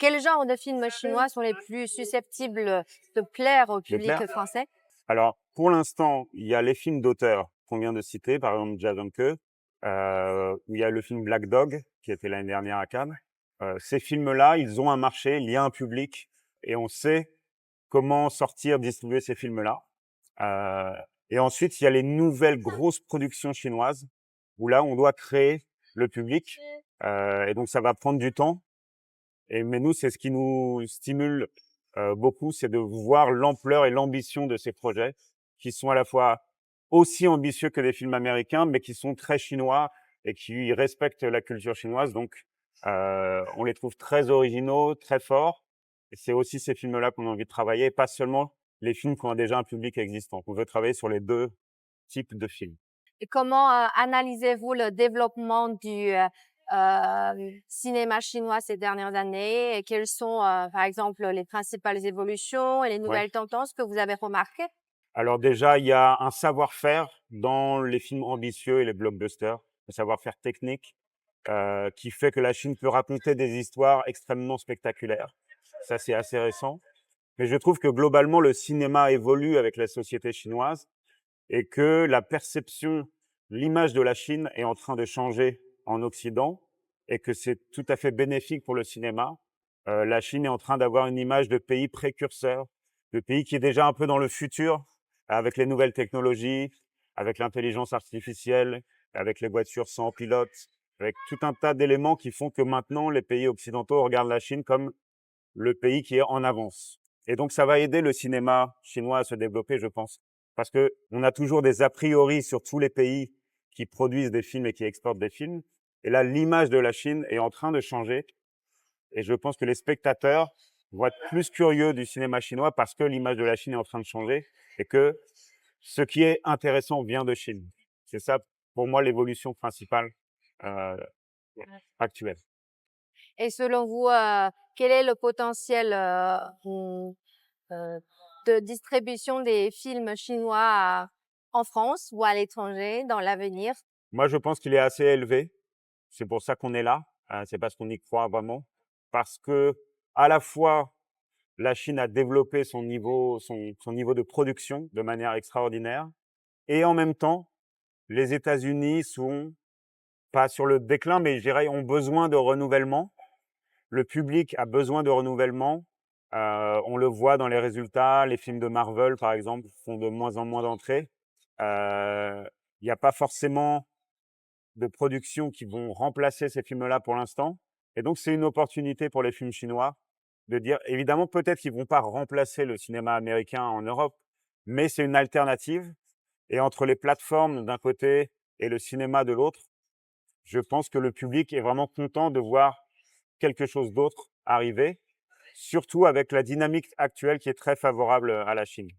Quel genre de films chinois sont les plus susceptibles de plaire au De public plaire? français? Alors, pour l'instant, il y a les films d'auteurs qu'on vient de citer, par exemple Jazz où il y a le film Black Dog, qui était l'année dernière à Cannes. Ces films-là, ils ont un marché, il y a un public, et on sait comment sortir, distribuer ces films-là. Euh, et ensuite, il y a les nouvelles grosses productions chinoises, où là, on doit créer le public. Et donc, ça va prendre du temps. Mais nous, c'est ce qui nous stimule beaucoup, c'est de voir l'ampleur et l'ambition de ces projets, qui sont à la fois aussi ambitieux que des films américains, mais qui sont très chinois et qui respectent la culture chinoise. Donc, on les trouve très originaux, très forts. Et c'est aussi ces films-là qu'on a envie de travailler, pas seulement les films qui ont déjà un public existant. On veut travailler sur les deux types de films. Et comment analysez-vous le développement du cinéma chinois ces dernières années? Et quelles sont, par exemple, les principales évolutions et les Ouais. nouvelles tendances que vous avez remarquées? Alors déjà, il y a un savoir-faire dans les films ambitieux et les blockbusters, un savoir-faire technique qui fait que la Chine peut raconter des histoires extrêmement spectaculaires. Ça, c'est assez récent. Mais je trouve que globalement, le cinéma évolue avec la société chinoise et que la perception, l'image de la Chine est en train de changer en Occident et que c'est tout à fait bénéfique pour le cinéma. La Chine est en train d'avoir une image de pays précurseur, de pays qui est déjà un peu dans le futur avec les nouvelles technologies, avec l'intelligence artificielle, avec les voitures sans pilote, avec tout un tas d'éléments qui font que maintenant les pays occidentaux regardent la Chine comme le pays qui est en avance. Et donc ça va aider le cinéma chinois à se développer, je pense, parce que on a toujours des a priori sur tous les pays qui produisent des films et qui exportent des films. Et là, l'image de la Chine est en train de changer. Et je pense que les spectateurs vont être plus curieux du cinéma chinois parce que l'image de la Chine est en train de changer et que ce qui est intéressant vient de Chine. C'est ça, pour moi, l'évolution principale euh, actuelle. Et selon vous, quel est le potentiel euh, de distribution des films chinois en France ou à l'étranger dans l'avenir? Moi, je pense qu'il est assez élevé. C'est pour ça qu'on est là. C'est parce qu'on y croit vraiment. Parce que, à la fois, la Chine a développé son niveau de production de manière extraordinaire. Et en même temps, les États-Unis sont pas sur le déclin, mais je dirais ont besoin de renouvellement. Le public a besoin de renouvellement. On le voit dans les résultats. Les films de Marvel, par exemple, font de moins en moins d'entrées. Il n'y a pas forcément de productions qui vont remplacer ces films-là pour l'instant. Et donc, c'est une opportunité pour les films chinois de dire, évidemment, peut-être qu'ils vont pas remplacer le cinéma américain en Europe, mais c'est une alternative. Et entre les plateformes d'un côté et le cinéma de l'autre, je pense que le public est vraiment content de voir quelque chose d'autre arriver, surtout avec la dynamique actuelle qui est très favorable à la Chine.